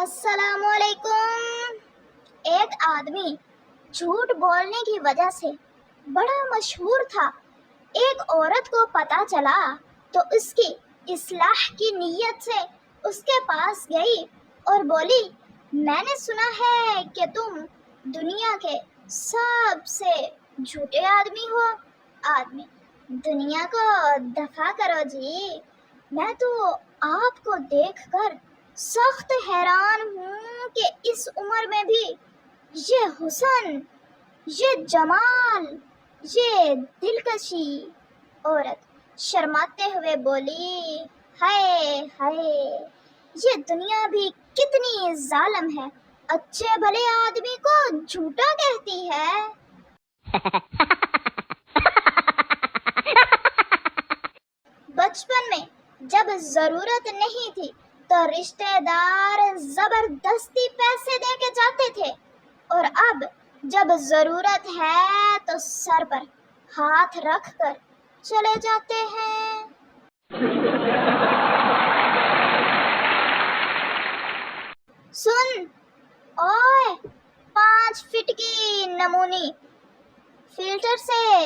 अस्सलाम वालेकुम। एक आदमी झूठ बोलने की वजह से बड़ा मशहूर था। एक औरत को पता चला तो उसकी इस्लाह की नीयत से उसके पास गई और बोली, मैंने सुना है कि तुम दुनिया के सबसे झूठे आदमी हो। आदमी, दुनिया को दफा करो जी, मैं तो आपको देखकर सख्त हैरान हूँ कि इस उम्र में भी ये हुस्न, ये जमाल, ये दिलकशी। औरत शर्माते हुए बोली, हाय हाय, ये दुनिया भी कितनी जालिम है, अच्छे भले आदमी को झूठा कहती है। बचपन में जब जरूरत नहीं थी तो रिश्तेदार जबरदस्ती पैसे दे के जाते थे, और अब जब जरूरत है तो सर पर हाथ रख कर चले जाते हैं। सुन ओए, 5 फीट की नमूनी, फिल्टर से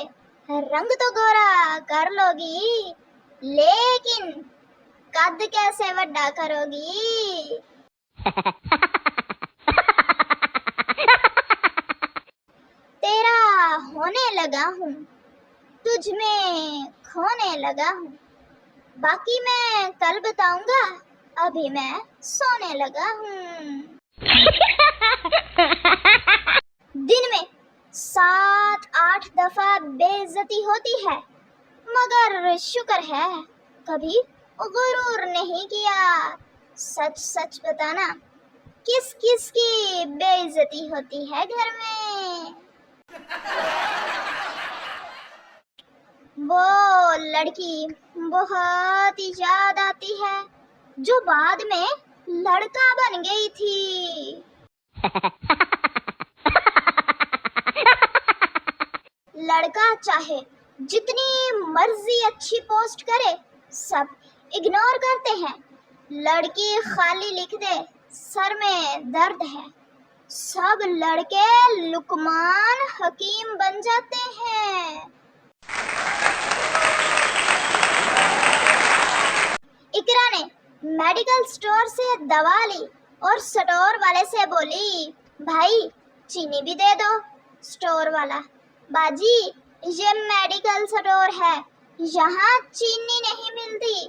रंग तो गोरा कर लोगी, लेकिन कद कैसे बड़ा करोगी? तेरा होने लगा हूँ, तुझ में खोने लगा हूँ, बाकी मैं कल बताऊंगा, अभी मैं सोने लगा हूँ। दिन में 7-8 दफा बेइज्जती होती है, मगर शुक्र है कभी गुरूर नहीं किया। सच सच बताना, किस किस की बेइज्जती होती है घर में? वो लड़की बहुत ही याद आती है जो बाद में लड़का बन गई थी। लड़का चाहे जितनी मर्जी अच्छी पोस्ट करे, सब इग्नोर करते हैं। लड़की खाली लिख दे, सर में दर्द है, सब लड़के लुकमान हकीम बन जाते हैं। इकरा ने मेडिकल स्टोर से दवा ली और स्टोर वाले से बोली, भाई चीनी भी दे दो। स्टोर वाला, बाजी ये मेडिकल स्टोर है, यहाँ चीनी नहीं मिलती।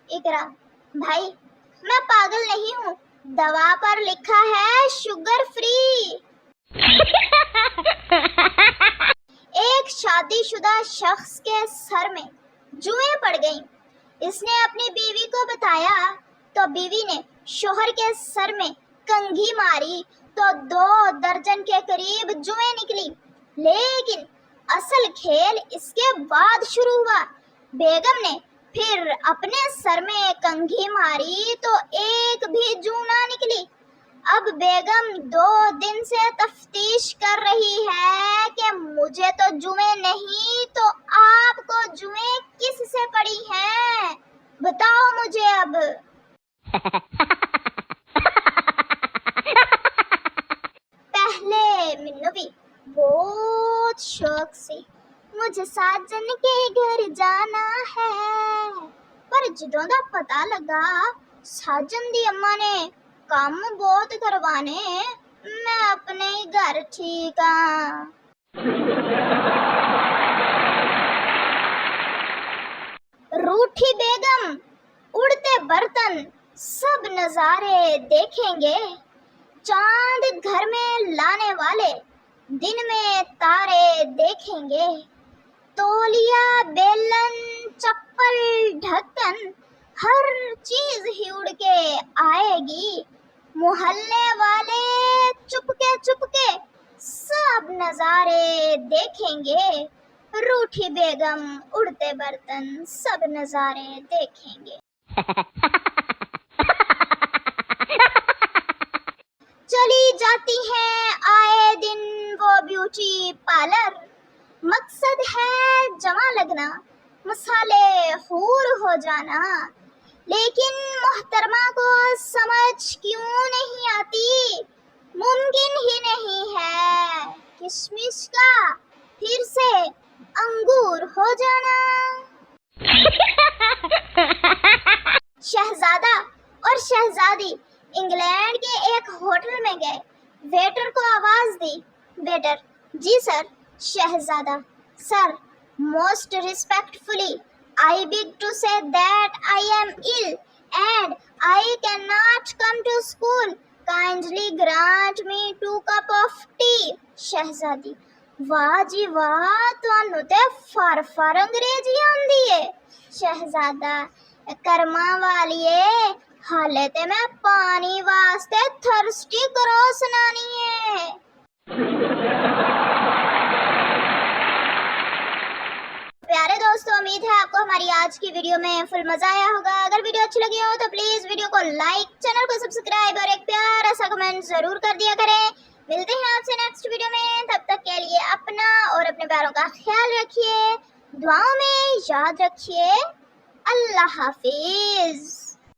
इकरा, भाई मैं पागल नहीं हूँ, दवा पर लिखा है शुगर फ्री। एक शादीशुदा शख्स के सर में जुएं पड़ गईं। इसने अपनी बीवी को बताया तो बीवी ने शोहर के सर में कंघी मारी तो 2 दर्जन के करीब जुएं निकली। लेकिन असल खेल इसके बाद शुरू हुआ। बेगम ने फिर अपने सर में कंघी मारी तो एक भी जू ना निकली। अब बेगम 2 दिन से तफ्तीश कर रही है कि मुझे तो जुएं नहीं तो आपको जुएं किस से पड़ी हैं, बताओ मुझे अब। पहले मिन्नू भी बहुत शौक से मुझे साजन के घर जाना है, पर जदों दा पता लगा साजन दी अम्मा ने काम बहुत करवाने, मैं अपने ही घर ठीक हाँ। रूठी बेगम, उड़ते बर्तन, सब नजारे देखेंगे। चांद घर में लाने वाले दिन में तारे देखेंगे। तौलिया, बेलन, चप्पल, ढक्कन, हर चीज ही उड़ के आएगी। मोहल्ले वाले चुपके चुपके सब नजारे देखेंगे। रूठी बेगम, उड़ते बर्तन, सब नजारे देखेंगे। चली जाती हैं आए दिन वो ब्यूटी पार्लर, मकसद है जमा लगना, मसाले हूर हो जाना। लेकिन मोहतरमा को समझ क्यों नहीं यकीन ही नहीं है किशमिश का फिर से अंगूर हो जाना। शहजादा और शहजादी इंग्लैंड के एक होटल में गए। वेटर को आवाज दी। वेटर, जी सर। शहजादा, sir, most respectfully I beg to say that I am ill and I cannot come to school. Kindly grant me 2 cup of tea. शहजादी, वाह जी वाह, ਤੁਹਾਨੂੰ ਤੇ ਫਰ ਅੰਗਰੇਜ਼ੀ ਆਉਂਦੀ ਏ। ਸ਼ਹਿਜ਼ਾਦਾ, ਕਰਮਾਂ ਵਾਲੀਏ, ਹਾਲੇ ਤੇ ਮੈਂ ਪਾਣੀ ਵਾਸਤੇ ਥਰਸਟੀ ਕਰੋ ਸੁਣਾਣੀ ਏ। प्यारे दोस्तों, उम्मीद है आपको हमारी आज की वीडियो में फुल मजा आया होगा। अगर वीडियो अच्छी लगी हो तो प्लीज वीडियो को लाइक, चैनल को सब्सक्राइब और एक प्यारा सा कमेंट जरूर कर दिया करें। मिलते हैं आपसे नेक्स्ट वीडियो में, तब तक के लिए अपना और अपने प्यारों का ख्याल रखिए, दुआओं में याद रखिए। अल्लाह हाफिज।